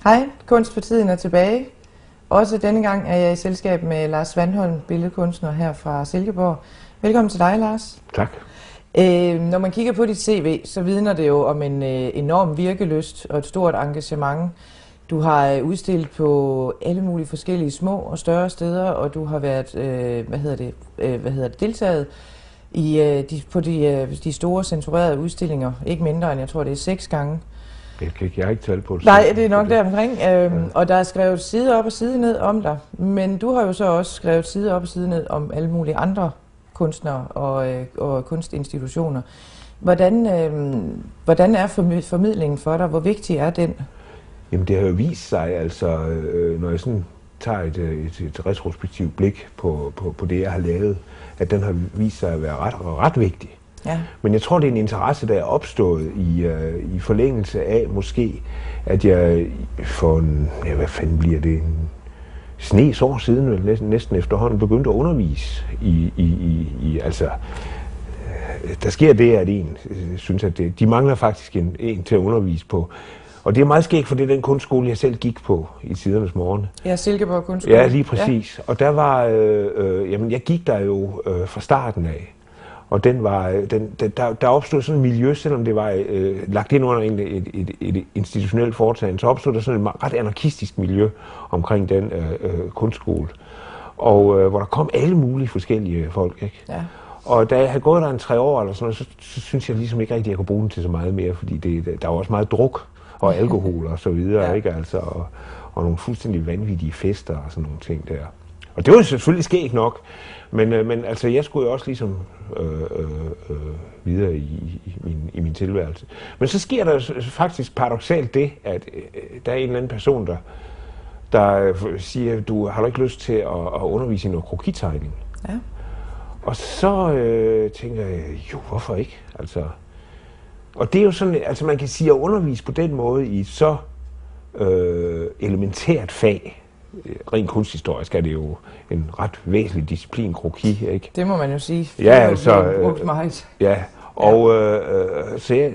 Hej, Kunst for tiden er tilbage. Også denne gang er jeg i selskab med Lars Vandholm, billedkunstner her fra Silkeborg. Velkommen til dig, Lars. Tak. Når man kigger på dit CV, så vidner det jo om en enorm virkelyst og et stort engagement. Du har udstillet på alle mulige forskellige små og større steder, og du har været deltaget i på de store censurerede udstillinger, ikke mindre end, jeg tror det er 6 gange. Jeg har ikke talt på det. Nej, det er nok der omkring. Og der er skrevet side op og side ned om dig. Men du har jo så også skrevet side op og side ned om alle mulige andre kunstnere og kunstinstitutioner. Hvordan er formidlingen for dig? Hvor vigtig er den? Jamen det har jo vist sig, altså når jeg sådan tager et retrospektivt blik på det, jeg har lavet, at den har vist sig at være ret vigtig. Ja. Men jeg tror, det er en interesse, der er opstået i forlængelse af måske, at jeg for hvad fanden bliver det, en snes år siden, næsten efterhånden, begyndte at undervise altså, der sker det, at en synes, at de mangler faktisk en til at undervise på. Og det er meget skægt, for det er den kunstskole, jeg selv gik på i tidernes morgen. Ja, Silkeborg Kunstskole. Ja, lige præcis. Ja. Og der var, jeg gik der jo fra starten af. Og der opstod sådan et miljø, selvom det var lagt ind under et institutionelt foretagende, så opstod der sådan et ret anarkistisk miljø omkring den kunstskole. Og hvor der kom alle mulige forskellige folk, ikke? Ja. Og da jeg havde gået der en 3 år eller sådan noget, så synes jeg ligesom ikke rigtig, at jeg kunne bruge den til så meget mere, fordi der var også meget druk og alkohol og så videre, ja. Ikke? Altså, og nogle fuldstændig vanvittige fester og sådan nogle ting der. Og det var selvfølgelig skægt nok, men altså, jeg skulle jo også ligesom videre i min tilværelse. Men så sker der faktisk paradoksalt det, at der er en eller anden person, der siger, du har ikke lyst til at undervise i noget krokitegning. Ja. Og så tænker jeg, jo, hvorfor ikke? Altså, og det er jo sådan, altså man kan sige, at undervise på den måde i et så elementært fag, rent kunsthistorisk er det jo en ret væsentlig disciplin, kroki, ikke? Det må man jo sige. Ja, altså, brugt meget. Ja, og så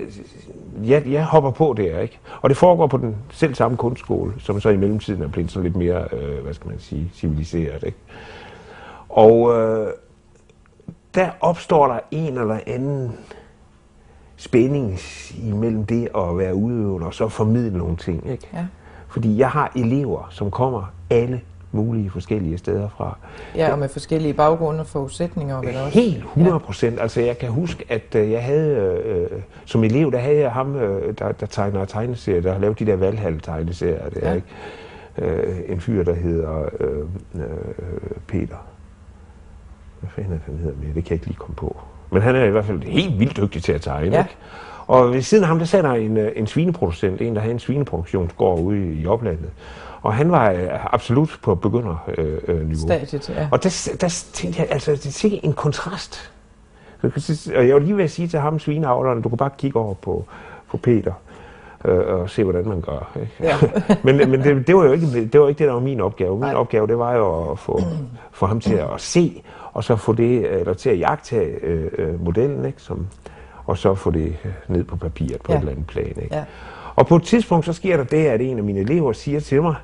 jeg hopper på det, ikke? Og det foregår på den selv samme kunstskole, som så i mellemtiden er blevet sådan lidt mere, hvad skal man sige, civiliseret, ikke? Og der opstår der en eller anden spænding imellem det at være udøvende og så formidle nogle ting, ikke? Ja. Fordi jeg har elever, som kommer alle mulige forskellige steder fra. Ja, og med forskellige baggrunde og forudsætninger. Vel også. Helt 100%. Ja. Altså jeg kan huske, at jeg havde, som elev, der havde jeg ham, der tegner tegneserier, der har lavet de der Valhall-tegneserier. Det er, ikke? En fyr, der hedder Peter. Hvad fanden er han hedder med? Det kan jeg ikke lige komme på. Men han er i hvert fald helt vildt dygtig til at tegne. Ja. Ikke? Og ved siden af ham, der sad der en svineproducent, en der havde en svineproduktionsgård ude i oplandet. Og han var absolut på begynderniveau. Stadiet, ja. Og der tænkte jeg, altså, det er en kontrast. Og jeg var lige ved at sige til ham, svineavleren, du kan bare kigge over på Peter og se, hvordan man gør. Ikke? Ja. men det var jo ikke det, der var min opgave. Min opgave, det var jo at få ham til at se, og så få det, eller til at jagtage modellen, ikke? Og så få det ned på papiret på et eller andet plan. Ikke? Ja. Og på et tidspunkt, så sker der det, at en af mine elever siger til mig,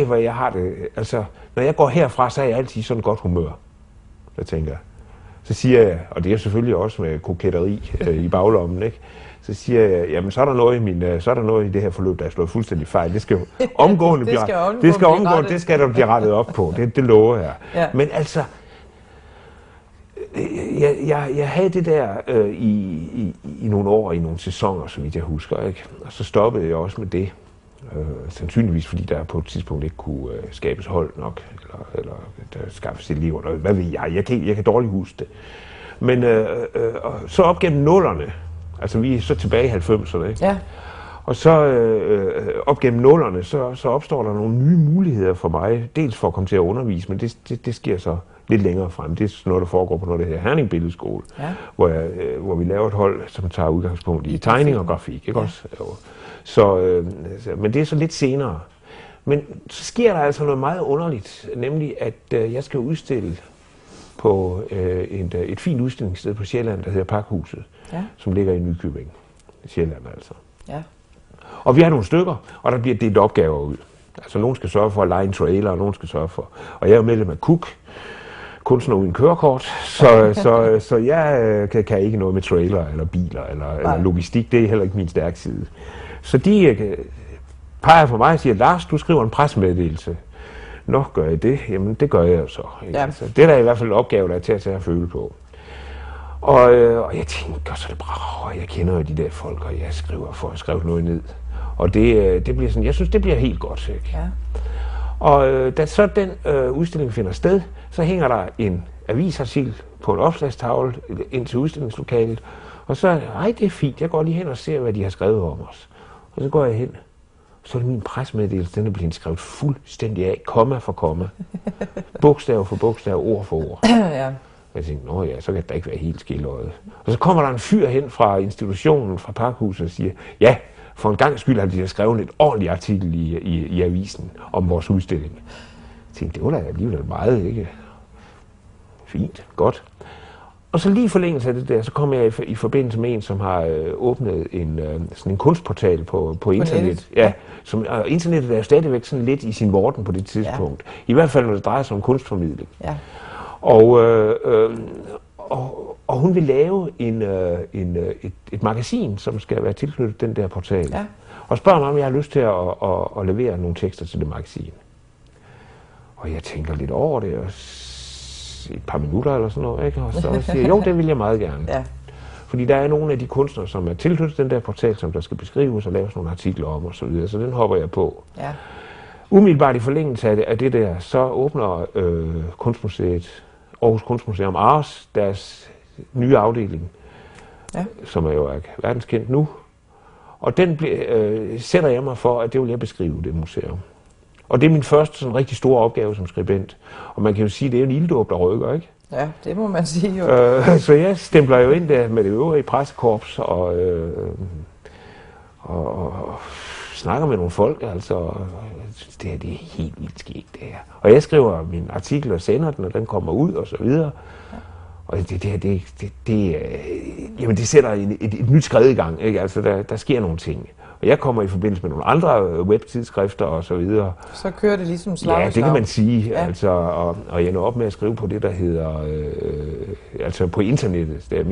hvor jeg har det, altså, når jeg går herfra, så er jeg altid i sådan godt humør. Så tænker jeg. Så siger jeg, og det er selvfølgelig også med koketteri i baglommen, ikke? Så siger jeg, jamen så er der noget i det her forløb, der er slået fuldstændig fejl. Det skal jo omgående blive det skal der blive rettet op på. Det lover jeg. Ja. Men altså, jeg havde det der i nogle år, i nogle sæsoner, så vidt jeg husker, ikke? Og så stoppede jeg også med det. Sandsynligvis fordi der på et tidspunkt ikke kunne skabes hold nok, eller der skaffes elever, eller hvad ved jeg. Jeg kan dårligt huske det. Men så op gennem 0'erne, altså vi er så tilbage i 90'erne, ikke? Ja. Og så op gennem 0'erne, så opstår der nogle nye muligheder for mig, dels for at komme til at undervise, men det sker så lidt længere frem. Det er sådan noget, der foregår på noget, der hedder Herning Billedskole, ja. Hvor vi laver et hold, som tager udgangspunkt i tegning og grafik, ikke også? Men det er så lidt senere. Men så sker der altså noget meget underligt, nemlig at jeg skal udstille på et fint udstillingssted på Sjælland, der hedder Pakhuset, ja. Som ligger i Nykøbing. Sjælland altså. Ja. Og vi har nogle stykker, og der bliver delt opgaver ud. Altså nogen skal sørge for at lege en trailer, og nogen skal sørge for. Og jeg er medlem af KUK, kunstner uden kørekort, så jeg kan ikke noget med trailer eller biler eller logistik. Det er heller ikke min stærke side. Så de peger på mig og siger, Lars, du skriver en pressemeddelelse. Nå, gør jeg det? Jamen, det gør jeg jo så. Ja. Altså, det er da i hvert fald en opgave, der er til at tage at føle på. Og jeg tænker, så er det bra, jeg kender jo de der folk, og jeg skriver noget ned. Og det bliver sådan, jeg synes, det bliver helt godt. Ikke? Ja. Og da så den udstilling finder sted, så hænger der en avisartikel på en opslagstavle ind til udstillingslokalet. Og så, det er fint, jeg går lige hen og ser, hvad de har skrevet om os. Og så går jeg hen. Så er det min pressemeddelelse, den er blevet skrevet fuldstændig af, komma for komma. Bogstav for bogstav, ord for ord. Ja. Jeg tænkte, så kan det ikke være helt skildret. Og så kommer der en fyr hen fra institutionen, fra Parkhuset, og siger, ja, for en gang skyld har de skrevet et ordentligt artikel i avisen om vores udstilling. Jeg tænkte, det var da alligevel meget, ikke? Fint, godt. Og så lige i forlængelse af det der, så kom jeg i forbindelse med en, som har åbnet sådan en kunstportal på internet. Ja, internettet er jo stadigvæk sådan lidt i sin vorden på det tidspunkt. Ja. I hvert fald, når det drejer sig om kunstformidling. Ja. Og hun vil lave et magasin, som skal være tilknyttet den der portal. Ja. Og spørger mig, om jeg har lyst til at levere nogle tekster til det magasin. Og jeg tænker lidt over det, og et par minutter eller sådan noget, ikke? Og så siger jeg, jo, det vil jeg meget gerne. Ja. Fordi der er nogle af de kunstnere, som er tilknyttet den der portal, som der skal beskrives og laves nogle artikler om og så videre, så den hopper jeg på. Ja. Umiddelbart i forlængelse af det der, så åbner Kunstmuseet, Aarhus Kunstmuseum Ars, deres nye afdeling, som er jo verdenskendt nu. Og den sætter jeg mig for, at det vil jeg beskrive, det museum. Og det er min første sådan rigtig store opgave som skribent. Og man kan jo sige, at det er en ilddåb, der rykker, ikke? Ja, det må man sige jo. Så jeg stempler jo ind der med det øvrige pressekorps og snakker med nogle folk, altså. Det er helt vildt skægt, det her. Og jeg skriver min artikel og sender den, og den kommer ud og så videre. Og det sætter et nyt skred i gang, ikke? Altså, der sker nogle ting. Og jeg kommer i forbindelse med nogle andre webtidsskrifter og så videre. Så kører det ligesom slag. Ja, det kan man sige. Ja. Altså, og jeg når op med at skrive på det, der hedder, altså på internettet. Det er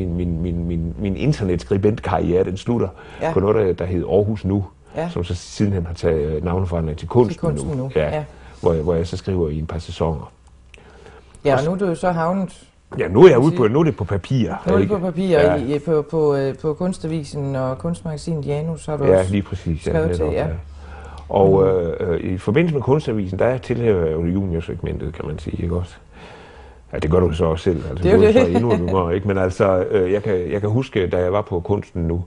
min internetskribentkarriere, den slutter på noget, der hedder Aarhus Nu. Ja. Som så sidenhen har taget navneforandring til Kunsten Nu. Ja. Hvor jeg så skriver i en par sæsoner. Ja, og nu er du jo så havnet. Ja, nu er jeg ude på, nu er det på papir. Nu er det på papir, på Kunstavisen og Kunstmagasinet Janus har du også lige præcis, skrevet til, ja. Og i forbindelse med Kunstavisen, der tilhører jeg jo juniorsegmentet, kan man sige, ikke også? Ja, det gør du så også selv. Altså, det er jo det. Endnu yngre, ikke? Men altså, jeg kan huske, da jeg var på Kunsten Nu,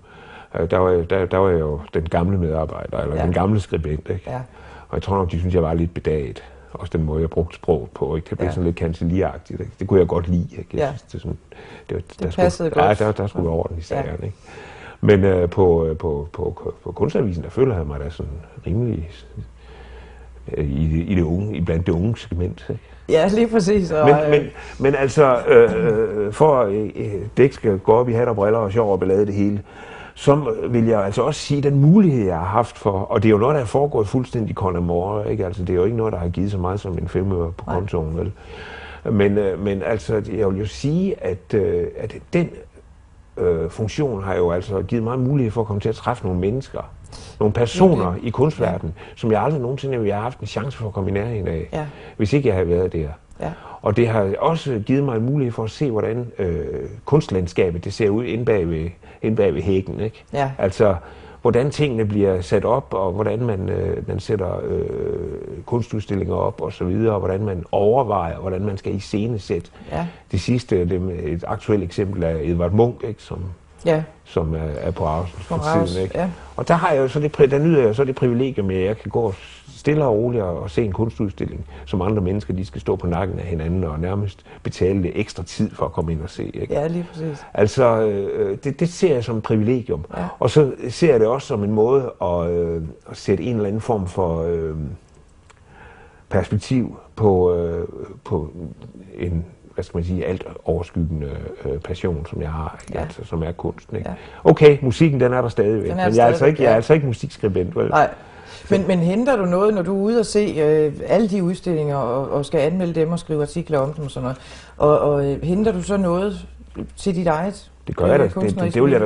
der var jeg jo den gamle medarbejder, eller den gamle skribent, ikke? Ja. Og jeg tror nok, de synes, jeg var lidt bedaget. Også den måde, jeg brugte sproget på, ikke? Det blev sådan lidt kancelieragtigt, ikke? Det kunne jeg godt lide, ikke? Jeg synes, det passede godt. Der skulle være orden i sagerne, ikke? Men på Kunstavisen, der føler jeg mig da sådan rimelig i det unge, blandt det unge segment, ikke? Ja, lige præcis. Men altså, for at det ikke skal gå op i hat og briller og sjov og ballade det hele, så vil jeg altså også sige, den mulighed, jeg har haft for, og det er jo noget, der er foregået fuldstændig con amore, ikke? Altså, det er jo ikke noget, der har givet så meget som en 5 øre på kontoen, vel? Men altså, jeg vil jo sige, at den funktion har jo altså givet mig mulighed for at komme til at træffe nogle mennesker, nogle personer i kunstverdenen, som jeg aldrig nogensinde ville have haft en chance for at komme i nærheden af, hvis ikke jeg havde været der. Ja. Og det har også givet mig en mulighed for at se, hvordan kunstlandskabet det ser ud inde bag ved hækken, ikke? Ja. Altså, hvordan tingene bliver sat op, og hvordan man sætter kunstudstillinger op, og så videre, og hvordan man overvejer, hvordan man skal iscenesætte. Ja. Det sidste, et aktuelt eksempel er Edvard Munch, ikke? Som er på Aarhus for tiden, ikke? Ja. Og der har jeg jo så der nyder jeg så det privilegium, at jeg kan gå stille og roligt og se en kunstudstilling, som andre mennesker, de skal stå på nakken af hinanden og nærmest betale lidt ekstra tid for at komme ind og se, ikke? Ja, lige præcis. Altså, det ser jeg som et privilegium. Ja. Og så ser jeg det også som en måde at sætte en eller anden form for perspektiv på en hvad skal man sige, alt overskyggende passion, som jeg har, ikke? Ja. Altså, som er kunsten. Ikke? Ja. Okay, musikken den er der stadigvæk, men jeg er altså ikke musikskribent, vel? Nej. Men henter du noget, når du er ude og se alle de udstillinger og skal anmelde dem og skrive artikler om dem og sådan noget, og henter du så noget til dit eget? Det gør jeg da.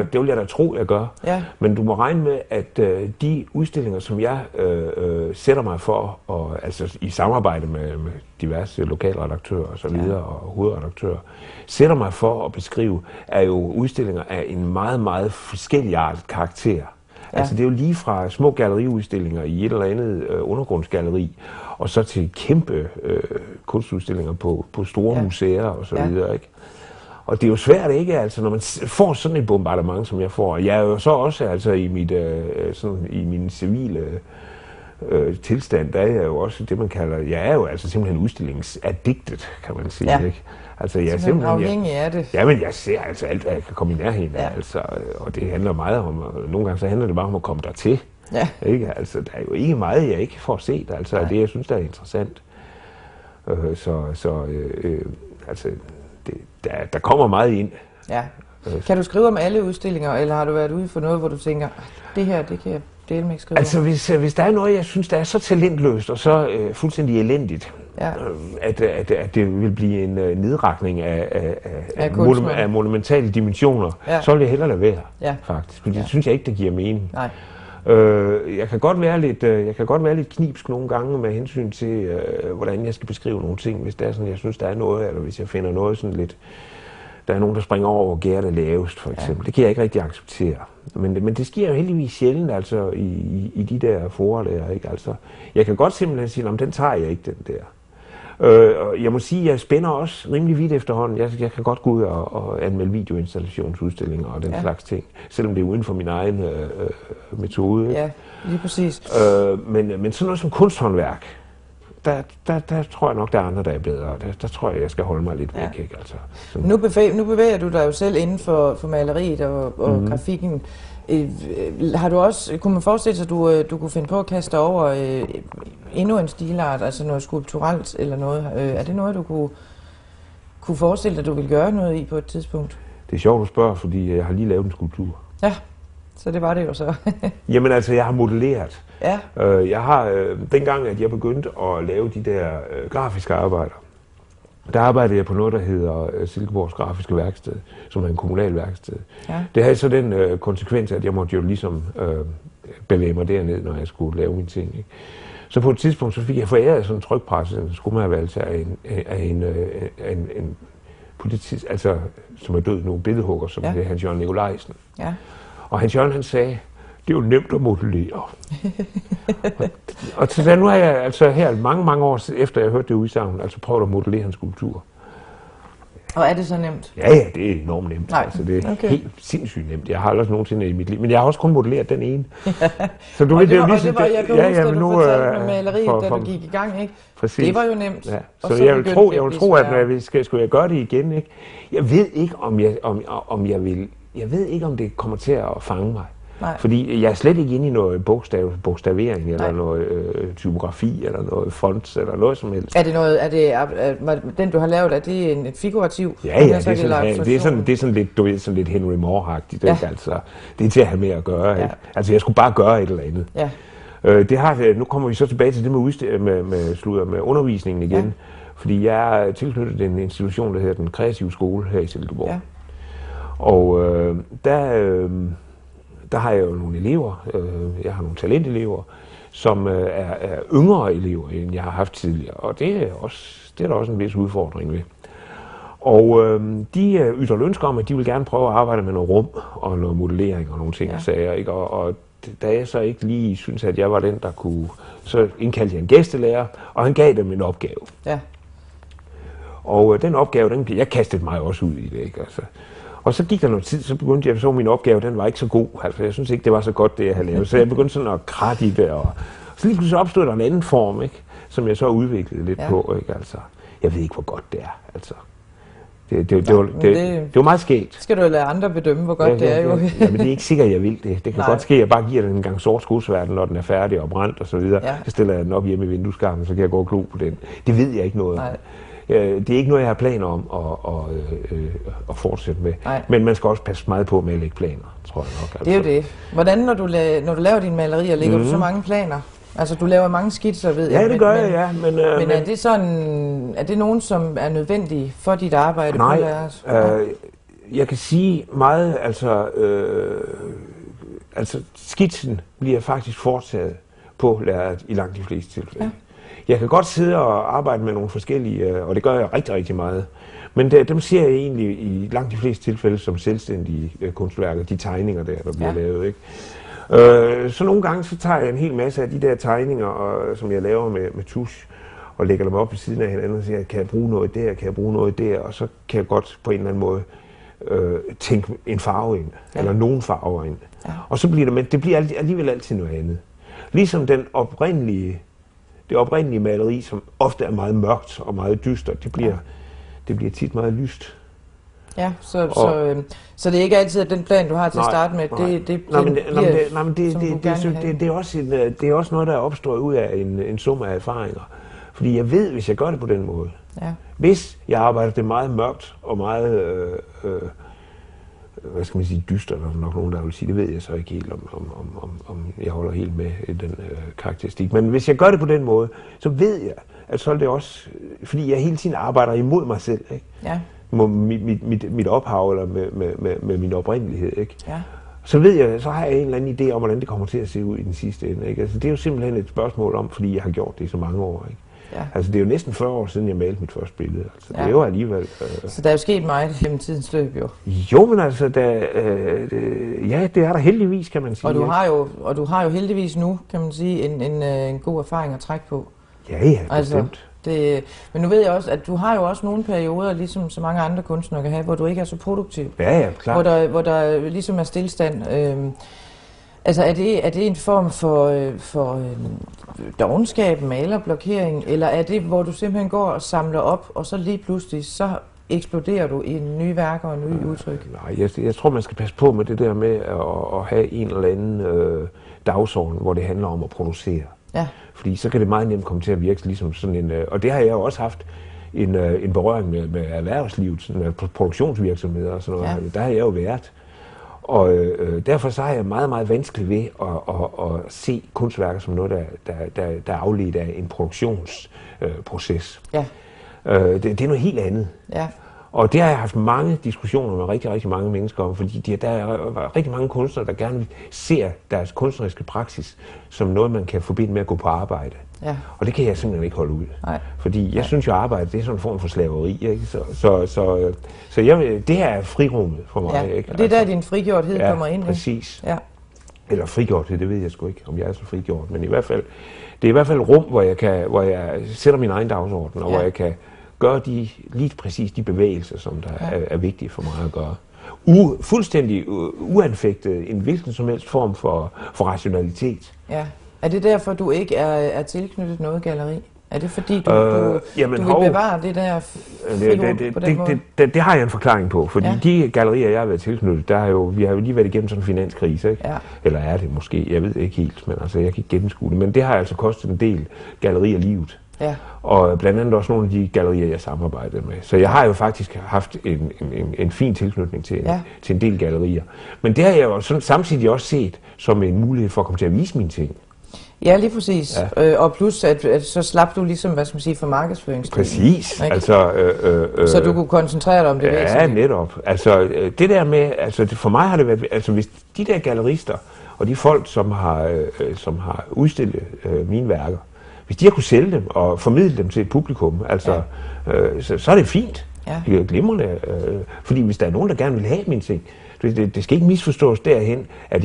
Det vil jeg da tro, jeg gør. Ja. Men du må regne med, at de udstillinger, som jeg sætter mig for, og, altså i samarbejde med diverse lokalredaktører og så videre, og hovedredaktører, sætter mig for at beskrive, er jo udstillinger af en meget, meget forskelligartet karakter. Ja. Altså det er jo lige fra små galleriudstillinger i et eller andet undergrundsgalleri, og så til kæmpe kunstudstillinger på store museer og så videre, ikke? Og det er jo svært, ikke? Altså, når man får sådan et bombardement, som jeg får. Jeg er jo så også altså, i min civile tilstand, der er jeg jo også det, man kalder... Jeg er jo altså simpelthen udstillingsaddiktet, kan man sige. Ja. Ikke? Altså, jeg er simpelthen afhængig af det. Jamen, jeg ser altså alt, hvad jeg kan komme i nærheden af. Altså, og det handler meget om... Nogle gange så handler det bare om at komme dertil. Ja. Ikke? Altså, der er jo ikke meget, jeg ikke får set. Altså, det, jeg synes, der er interessant. Altså... Der kommer meget ind. Ja. Kan du skrive om alle udstillinger, eller har du været ude for noget, hvor du tænker, det her, det kan jeg dele med ikke skrive altså, hvis der er noget, jeg synes, der er så talentløst og så fuldstændig elendigt, at det vil blive en nedrakning af monumentale dimensioner, så vil jeg hellere lade være, faktisk. Fordi det synes jeg ikke, det giver mening. Nej. Jeg kan godt være lidt knibsk nogle gange med hensyn til, hvordan jeg skal beskrive nogle ting, hvis det er sådan, jeg synes, der er noget, eller hvis jeg finder noget sådan lidt, der er nogen, der springer over, hvor gæret er lavest, for eksempel. Det kan jeg ikke rigtig acceptere. Men det sker jo heldigvis sjældent, altså, i de der forer der, ikke? Altså, jeg kan godt simpelthen sige, den tager jeg ikke, den der. Jeg må sige, at jeg spænder også rimelig vidt efterhånden. Jeg kan godt gå ud og anmelde videoinstallationsudstillinger og den slags ting, selvom det er uden for min egen metode. Ja, lige præcis. Men sådan noget som kunsthåndværk, der tror jeg nok, der er andre, der er bedre. Der tror jeg skal holde mig lidt væk. Ikke? Altså, nu bevæger du dig jo selv inden for maleriet og grafikken. Har du også, kunne man forestille sig, at du kunne finde på at kaste over endnu en stilart, altså noget skulpturelt eller noget? Er det noget, du kunne forestille dig, at du ville gøre noget i på et tidspunkt? Det er sjovt at spørge, fordi jeg har lige lavet en skulptur. Ja, så det var det jo så. Jamen altså, jeg har modelleret. Ja. Jeg har, dengang at jeg begyndte at lave de der grafiske arbejder, der arbejdede jeg på noget, der hedder Silkeborgs Grafiske Værksted, som er en kommunal værksted. Ja. Det havde så den konsekvens, at jeg måtte jo ligesom bevæge mig derned, når jeg skulle lave mine ting. Ikke? Så på et tidspunkt så fik jeg foræret sådan en trykpresse, en skomagervalgte af en politisk, altså som er død nu, billedhugger, som hedder Hans Jørgen Nikolajsen. Ja. Og Hans Jørgen, han sagde, det er jo nemt at modellere. og så nu har jeg altså her mange år efter jeg hørte det udsagn, altså prøvet at modellere en skulptur. Og er det så nemt? Ja, det er enormt nemt. Nej. Altså, det er helt sindssygt nemt. Jeg har aldrig nogensinde i mit liv, men jeg har også kun modelleret den ene. Så du ved, det var, jeg kan huske, at du fortalte med maleriet, da du gik i gang, ikke? Præcis. Det var jo nemt. Ja. Så jeg vil tro, at når skulle jeg gøre det igen, ikke? Jeg ved ikke, om jeg vil. Jeg ved ikke, om det kommer til at fange mig. Nej. Fordi jeg er slet ikke inde i noget bogstavering eller noget typografi eller noget font eller noget som helst. Den du har lavet, er det en figurativ? Ja, det er sådan lidt, du ved, sådan lidt Henry Moore-agtigt. Ja. Altså, det er til at have med at gøre. Ja. Ikke? Altså jeg skulle bare gøre et eller andet. Ja. Nu kommer vi så tilbage til det med undervisningen igen. Ja. Fordi jeg er tilknyttet en institution, der hedder Den Kreative Skole her i Silkeborg. Ja. Og der har jeg jo nogle elever, jeg har nogle talentelever, som er yngre elever, end jeg har haft tidligere. Og det er der også en vis udfordring ved. Og de ytrer ønsker om, at de vil gerne prøve at arbejde med noget rum og noget modellering og nogle ting og sager. Ikke? Og da jeg så ikke lige synes, at jeg var den, der kunne, så indkaldte jeg en gæstelærer, og han gav dem en opgave. Ja. Og den opgave, jeg kastede mig også ud i det, ikke? Altså, og så gik der noget tid, så begyndte jeg, så min opgave, den var ikke så god. Altså, jeg synes ikke, det var så godt, det jeg havde lavet. Så jeg begyndte sådan at kratte i det, og så lige pludselig opstod der en anden form, ikke? Som jeg så udviklede lidt på, ikke? Altså, jeg ved ikke, hvor godt det er, altså. Det var meget skægt. Skal du lade andre bedømme, hvor godt det er jo. Ja, men det er ikke sikkert, jeg vil det. Det kan godt ske, at jeg bare giver den en gang sort skudsværten, når den er færdig og brændt og så videre. Ja. Så stiller jeg den op hjemme i vindueskarmen, så kan jeg gå og glo på den. Det ved jeg ikke noget om. det er ikke noget, jeg har planer om at fortsætte med. Nej. Men man skal også passe meget på med at lægge planer, tror jeg nok. Altså. Det er jo det. Hvordan, når du laver dine malerier, lægger du så mange planer? Altså, du laver mange skitser, ved jeg. Ja, det gør jeg, ja. Men er det sådan, er det nogen, som er nødvendige for dit arbejde? Nej, jeg kan sige meget, altså skitsen bliver faktisk foretaget på lærredet i langt de fleste tilfælde. Ja. Jeg kan godt sidde og arbejde med nogle forskellige, og det gør jeg rigtig, rigtig meget. Men dem ser jeg egentlig i langt de fleste tilfælde som selvstændige kunstværker, de tegninger der bliver lavet, ikke? Så nogle gange så tager jeg en hel masse af de der tegninger, som jeg laver med tusch, og lægger dem op ved siden af hinanden og siger, kan jeg bruge noget der, kan jeg bruge noget der, og så kan jeg godt på en eller anden måde tænke en farve ind, eller nogle farver ind. Ja. Og så bliver det, men det bliver alligevel altid noget andet. Ligesom det oprindelige maleri, som ofte er meget mørkt og meget dystert, det bliver tit meget lyst. Ja, så det er ikke altid, at den plan, du har til at starte med, det er også noget, der er opstået ud af en sum af erfaringer. Fordi jeg ved, hvis jeg gør det på den måde, hvis jeg arbejder det meget mørkt og meget, hvad skal man sige, dystert, og nok nogen, der vil sige, det ved jeg så ikke helt, om jeg holder helt med i den karakteristik. Men hvis jeg gør det på den måde, så ved jeg, at så er det også, fordi jeg hele tiden arbejder imod mig selv, ikke? Ja. Mit ophav, eller med min oprindelighed, ikke? Ja. Så ved jeg, så har jeg en eller anden idé om, hvordan det kommer til at se ud i den sidste ende, ikke? Altså, det er jo simpelthen et spørgsmål om, fordi jeg har gjort det i så mange år, ikke? Ja. Altså, det er jo næsten 40 år siden, jeg malte mit første billede. Altså, det er jo alligevel... Så der er jo sket meget gennem tidens løb, jo? Jo, men altså, det er der heldigvis, kan man sige. Og du har jo heldigvis nu, kan man sige, en god erfaring at trække på. Ja, bestemt. Men nu ved jeg også, at du har jo også nogle perioder, ligesom så mange andre kunstnere kan have, hvor du ikke er så produktiv. Ja, klart. Hvor der ligesom er stillstand. Altså, er det en form for dovenskab, malerblokering, eller er det, hvor du simpelthen går og samler op, og så lige pludselig, så eksploderer du i nye værker og nye udtryk? Nej, jeg tror, man skal passe på med det der med at have en eller anden dagsorden, hvor det handler om at producere. Ja. Fordi så kan det meget nemt komme til at virke ligesom sådan en... Og det har jeg jo også haft en berøring med erhvervslivet, sådan produktionsvirksomheder og sådan noget. Ja. Der har jeg jo været. Og derfor så har jeg meget, meget vanskeligt ved at se kunstværker som noget, der er afledt af en produktionsproces. Ja. Det er noget helt andet. Ja. Og det har jeg haft mange diskussioner med rigtig, rigtig mange mennesker om, fordi der er rigtig mange kunstnere, der gerne ser deres kunstneriske praksis som noget, man kan forbinde med at gå på arbejde. Ja. Og det kan jeg simpelthen ikke holde ud. Nej. Fordi jeg synes jo, at arbejde det er sådan en form for slaveri. Ikke? Så det her er frirummet for mig. Ja. Ikke? Og det er der, din frigjorthed kommer ind. Præcis. Ja. Eller frigjorthed, det ved jeg sgu ikke, om jeg er så frigjort. Men i hvert fald, det er i hvert fald et rum, hvor jeg sætter min egen dagsorden, og hvor jeg kan gøre lige præcis de bevægelser, som der er vigtige for mig at gøre. Fuldstændig uanfægtet en hvilken som helst form for rationalitet. Ja. Er det derfor, du ikke er tilknyttet noget galleri? Er det fordi, du vil bevare det der frirum på den måde? Det har jeg en forklaring på, fordi de gallerier, jeg har været tilknyttet, vi har jo lige været igennem sådan en finanskrise, ikke? Ja. Eller er det måske, jeg ved det ikke helt, men altså, jeg kan ikke gennemskue det. Men det har altså kostet en del gallerier livet. Ja. Og blandt andet også nogle af de gallerier, jeg samarbejdede med. Så jeg har jo faktisk haft en fin tilknytning til en del gallerier. Men det har jeg jo sådan, samtidig også set som en mulighed for at komme til at vise mine ting. Ja, lige præcis. Ja. Og plus, at så slap du ligesom, hvad skal man sige, for markedsføringsdelen. Præcis. Altså, så du kunne koncentrere dig om det væsentlige. Ja, netop. Altså, det der med, altså, for mig har det været, altså, hvis de der gallerister og de folk, som har udstillet mine værker, hvis de har kunne sælge dem og formidle dem til et publikum, altså, så er det fint. Ja. Det er glimrende. Fordi hvis der er nogen, der gerne vil have mine ting, det skal ikke misforstås derhen, at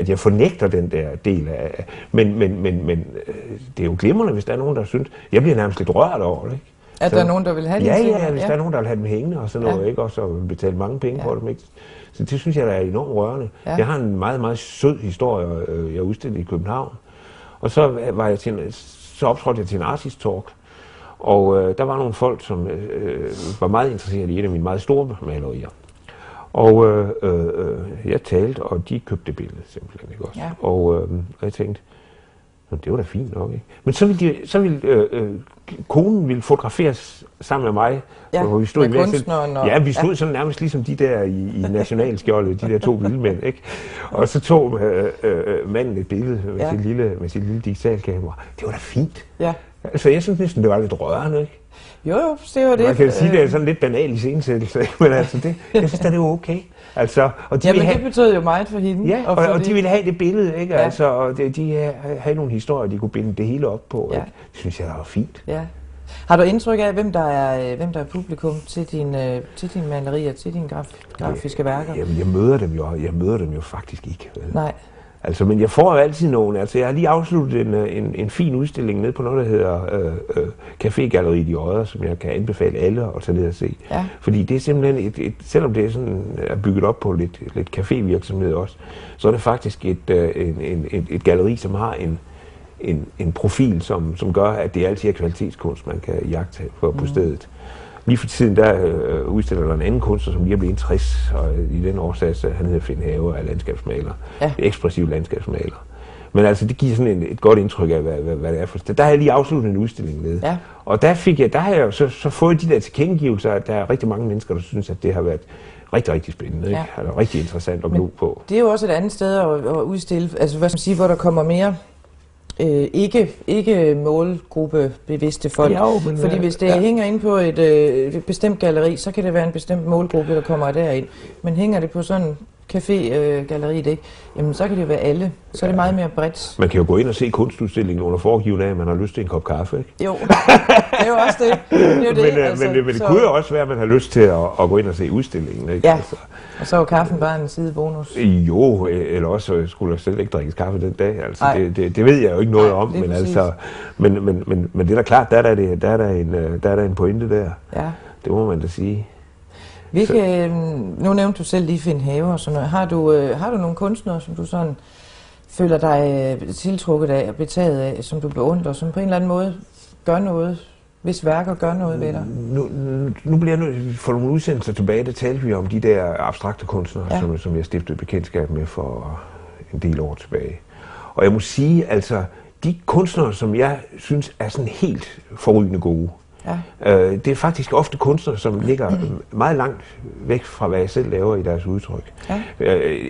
jeg fornægter den der del af... Men det er jo glimrende, hvis der er nogen, der synes... Jeg bliver nærmest lidt rørt over det, ikke? At der er nogen, der vil have dine ting? Ja, hvis der er nogen, der vil have dem hængende og sådan noget, ikke? Og så betale mange penge på dem, ikke? Så det synes jeg, der er enormt rørende. Ja. Jeg har en meget, meget sød historie, jeg udstillede i København. Og så optrådte jeg til en artist talk. Og der var nogle folk, som var meget interesserede i et af mine meget store malerier. Og jeg talte, og de købte billedet simpelthen, ikke også? Ja. Og jeg tænkte, Det var da fint nok, ikke? Men så ville konen ville fotograferes sammen med mig. Ja, hvor vi stod med kunstneren. Ja, vi stod sådan nærmest ligesom de der i nationalskjoldet, de der 2 vilde mænd, ikke? Og så tog manden et billede med sit lille digitalkamera. Det var da fint. Ja. Altså, jeg synes næsten, det var lidt rørende, ikke? Jo, det var det. Man kan sige, det er sådan lidt banal iscenesættelse, men altså, jeg synes, det var okay. Altså, og men det betød jo meget for hende. Ja, og de ville have det billede, ikke? Ja. Altså, og de havde nogle historier, de kunne binde det hele op på. Ja. Det synes jeg, der var fint. Ja. Har du indtryk af, hvem der er publikum til dine malerier, til dine grafiske værker? Jamen, jeg møder dem jo faktisk ikke. Vel? Nej. Altså, men jeg får jo altid nogen. Altså, jeg har lige afsluttet en fin udstilling ned på noget, der hedder Café Galleriet i Odder, som jeg kan anbefale alle at tage ned og se. Ja. Fordi det er simpelthen selvom det er sådan er bygget op på lidt cafévirksomhed også, så er det faktisk et galleri, som har en profil, som gør, at det altid er kvalitetskunst, man kan iagttage på stedet. Lige for tiden, der udstiller der en anden kunstner, som lige er blevet 60, og i den årsag, han hedder Finn Have, er landskabsmaler. Ja. Ekspressiv landskabsmaler. Men altså, det giver sådan et godt indtryk af, hvad det er for sted. Der har jeg lige afsluttet en udstilling med. Ja. Og der har jeg jo så fået de der tilkendegivelser, at der er rigtig mange mennesker, der synes, at det har været rigtig, rigtig spændende, ikke? Ja. Altså, rigtig interessant at glo på. Det er jo også et andet sted at udstille, altså hvad skal man sige, hvor der kommer mere ikke målgruppe bevidste folk. Fordi hvis det hænger ind på et bestemt galleri, så kan det være en bestemt målgruppe, der kommer derind. Men hænger det på sådan café-galleriet, ikke? Jamen så kan det være alle. Så er det meget mere bredt. Man kan jo gå ind og se kunstudstillingen under foregivende af, at man har lyst til en kop kaffe, ikke? Jo, det er jo også det. Men det kunne jo også være, at man har lyst til at gå ind og se udstillingen, ikke? Ja, altså. Og så er kaffen bare en sidebonus. Jo, eller også skulle der selv ikke drikkes kaffe den dag. Altså, det ved jeg jo ikke noget om, men altså, men det er da klart, der er der en pointe der. Ja. Det må man da sige. Nu nævnte du selv lige Finn Have og sådan noget. Har du nogle kunstnere, som du sådan føler dig tiltrukket af og betaget af, som du beundrer, som på en eller anden måde gør noget, hvis værker gør noget ved dig? Nu bliver jeg nødt for nogle udsendelser tilbage, der talte vi om de der abstrakte kunstnere, som jeg stiftede bekendtskab med for en del år tilbage. Og jeg må sige, altså, de kunstnere, som jeg synes er sådan helt forrygende gode, det er faktisk ofte kunstnere, som ligger meget langt væk fra, hvad jeg selv laver i deres udtryk. Ja.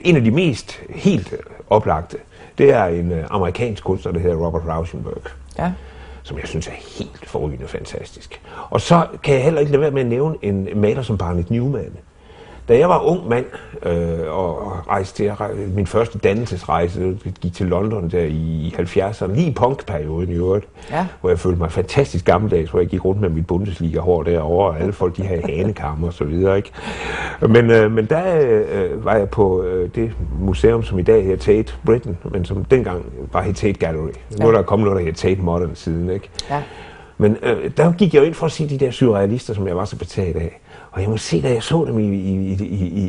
En af de mest helt oplagte, det er en amerikansk kunstner, der hedder Robert Rauschenberg. Ja. Som jeg synes er helt forrygende fantastisk. Og så kan jeg heller ikke lade være med at nævne en maler som Barnett Newman. Da jeg var ung mand og rejste til min første dannelsesrejse, gik til London der i 70'erne, lige i punkperioden i øvrigt, hvor jeg følte mig fantastisk gammeldags, hvor jeg gik rundt med mit Bundesliga-hår derovre, og alle folk de havde hanekammer og så videre, ikke? Men der var jeg på det museum, som i dag hedder Tate Britain, men som dengang var Tate Gallery. Nu er der kommet noget, der hedder Tate Modern siden, ikke? Ja. Men der gik jeg jo ind for at se de der surrealister, som jeg var så betaget af. Og jeg må se, da jeg så dem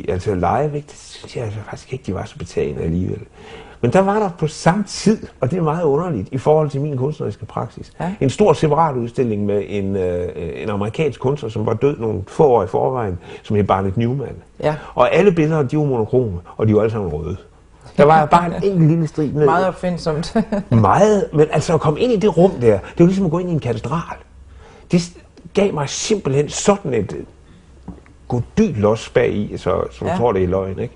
altså live, ikke, det synes jeg faktisk ikke, de var så betagende alligevel. Men der var der på samme tid, og det er meget underligt i forhold til min kunstneriske praksis, en stor separat udstilling med en amerikansk kunstner, som var død nogle få år i forvejen, som hed Barnett Newman. Ja. Og alle billeder, de var monochrome, og de var alle sammen røde. Der var bare en enkelt lille strib ned. Meget opfindsomt. Meget, men altså at komme ind i det rum der, det var ligesom at gå ind i en katedral. Det gav mig simpelthen sådan et goddyt los bag i, så jeg tror, det er løgn, ikke?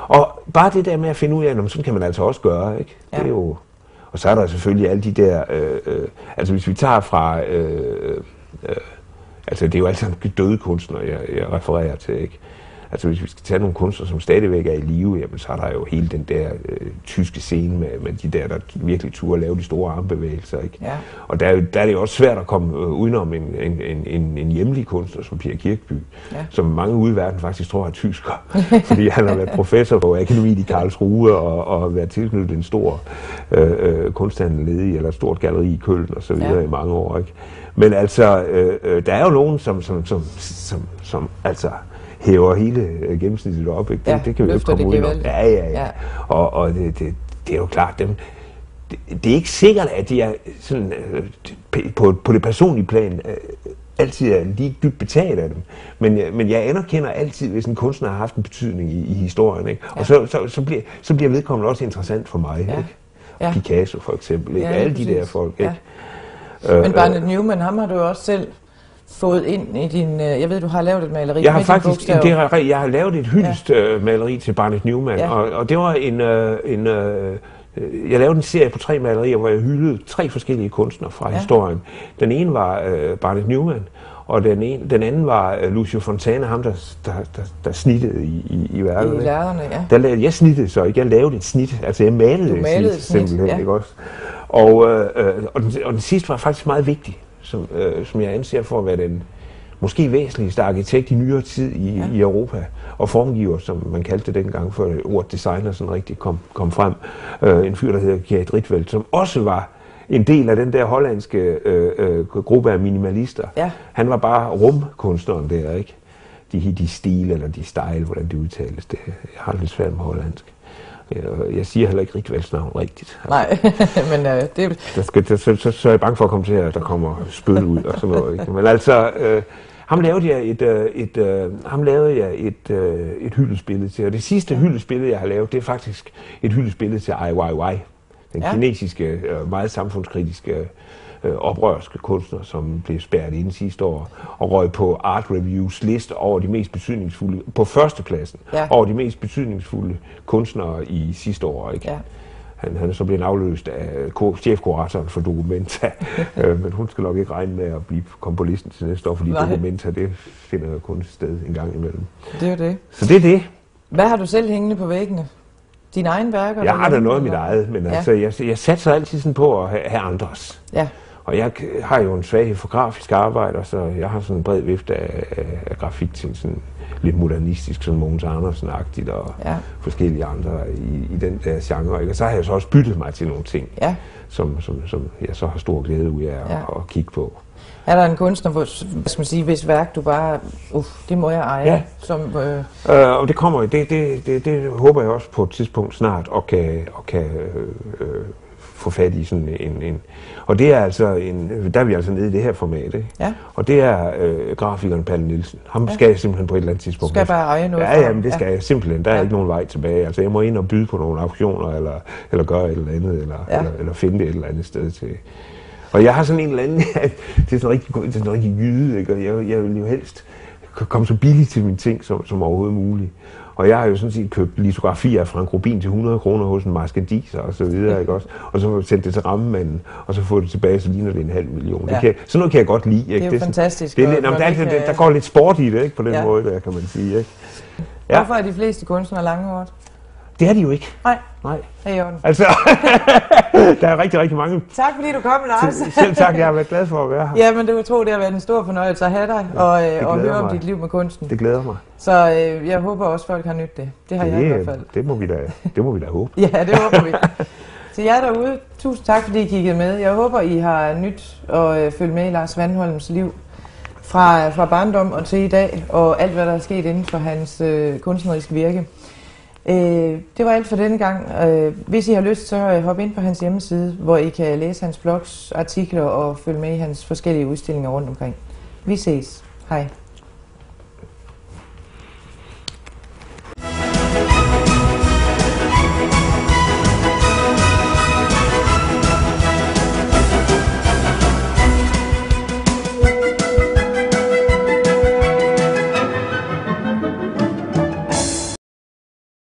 Og bare det der med at finde ud af, sådan kan man altså også gøre, ikke? Ja. Det er jo, og så er der selvfølgelig alle de der, altså hvis vi tager fra, altså det er jo altid døde kunstnere, jeg refererer til, ikke? Altså hvis vi skal tage nogle kunstnere, som stadigvæk er i live, jamen, så er der jo hele den der tyske scene med de der virkelig turde lave de store armbevægelser, ikke? Ja. Og der er det jo også svært at komme udenom en hjemlig kunstner som Pierre Kirkby, som mange ude i verden faktisk tror er tysker, fordi han har været professor på akademiet i Karlsruhe og været tilknyttet en stor kunsthandel ledig, eller et stort galleri i Køln og så videre i mange år, ikke? Men altså, der er jo nogen, som altså hæver hele gennemsnittet op, ikke? Det kan vi jo komme ud om. Ja. Og det er jo klart, det er ikke sikkert, at de er sådan, på det personlige plan altid er lige dybt betaget af dem. Men jeg anerkender altid, hvis en kunstner har haft en betydning i historien, ikke? Og så bliver vedkommende også interessant for mig, ikke? Ja. Picasso for eksempel, ikke? Alle de der folk, ikke? Ja. Men Barnett Newman, ham har du også selv fået ind i din... Jeg ved, du har lavet et maleri jeg har med faktisk, din bogstav. jeg har lavet et hyldest maleri til Barnett Newman, og det var jeg lavede en serie på 3 malerier, hvor jeg hyldede 3 forskellige kunstnere fra historien. Den ene var Barnett Newman, og den anden var Lucio Fontana, ham der snittede i værket. I lærerne, ja. Jeg snittede så ikke, jeg lavede et snit, altså jeg malede et snit, simpelthen, ikke også? Og den sidste var faktisk meget vigtig, som jeg anser for at være den måske væsentligste arkitekt i nyere tid i Europa, og formgiver, som man kaldte det dengang, før ordet designer sådan rigtig kom frem. En fyr, der hedder Gerrit Rietveld, som også var en del af den der hollandske gruppe af minimalister. Ja. Han var bare rumkunstneren der, ikke? De stil, eller de style, hvordan det udtales. Det, jeg har lidt svært med hollandsk. Jeg siger heller ikke Rietvelds navn rigtigt. Nej, men det... Så er jeg bange for at komme til, at der kommer spød ud og sådan noget. Ikke? Men altså, ham lavede jeg et hyldestbillede til. Og det sidste hyldestbillede, jeg har lavet, det er faktisk et hyldestillede til Ai Weiwei. Den kinesiske, meget samfundskritiske oprørske kunstner, som blev spærret inde sidste år og røg på Art Reviews liste over de mest betydningsfulde, på førstepladsen, over de mest betydningsfulde kunstnere i sidste år. Ikke? Ja. Han er så blevet afløst af chefkuratoren for Documenta, men hun skal nok ikke regne med at komme på listen til næste år, fordi Documenta, det finder kun sted en gang imellem. Det er det. Så det er det. Hvad har du selv hængende på væggene? Dine egne værker? Jeg har da noget af mit eget, men altså, jeg satser altid sådan på at have andres. Ja. Og jeg har jo en svaghed for grafisk arbejde, så jeg har sådan en bred vifte af grafik til sådan lidt modernistisk, sådan Mogens Andersen-agtigt og forskellige andre i den der genre. Ikke? Og så har jeg så også byttet mig til nogle ting, som jeg så har stor glæde ud af at kigge på. Er der en kunstner, hvad skal man sige, hvis værk du bare, det må jeg eje? Ja, som, og det kommer, det håber jeg også på et tidspunkt snart, og kan få fat i sådan en og det er altså der er vi altså nede i det her format, ikke? Ja. Og det er grafikeren Palle Nielsen. Ham skal jeg simpelthen på et eller andet tidspunkt. Skal bare eje noget? Ja, men det skal jeg simpelthen. Der er ikke nogen vej tilbage. Altså jeg må ind og byde på nogle auktioner, eller gøre et eller andet, eller finde det et eller andet sted til. Og jeg har sådan en eller anden, det er sådan rigtig jyde, ikke? Og jeg vil jo helst komme så billigt til mine ting som overhovedet muligt. Og jeg har jo sådan set købt litografier af Frank Rubin til 100 kroner hos en maskandiser og så videre, ikke også? Og så sendt det til rammemanden, og så få det tilbage, så ligner det 500.000. Ja. Sådan noget kan jeg godt lide, ikke? Det er jo fantastisk. Der går lidt sport i det, ikke? På den måde, der kan man sige, ikke? Ja. Hvorfor er de fleste kunstnere langhåret? Det er de jo ikke. Nej. Det er i orden. Altså, der er rigtig, rigtig mange. Tak fordi du kom, Lars. Selv tak, jeg har været glad for at være her. Ja, men det har været en stor fornøjelse at have dig og høre om dit liv med kunsten. Det glæder mig. Så jeg håber også, folk har nydt det. Det har jeg i hvert fald. Det må vi da håbe. Ja, det håber vi. Til jer derude, tusind tak fordi I kiggede med. Jeg håber, I har nyt at følge med i Lars Vanholms liv fra barndom og til i dag, og alt hvad der er sket inden for hans kunstneriske virke. Det var alt for denne gang. Hvis I har lyst, så hop ind på hans hjemmeside, hvor I kan læse hans blogs, artikler og følge med i hans forskellige udstillinger rundt omkring. Vi ses. Hej.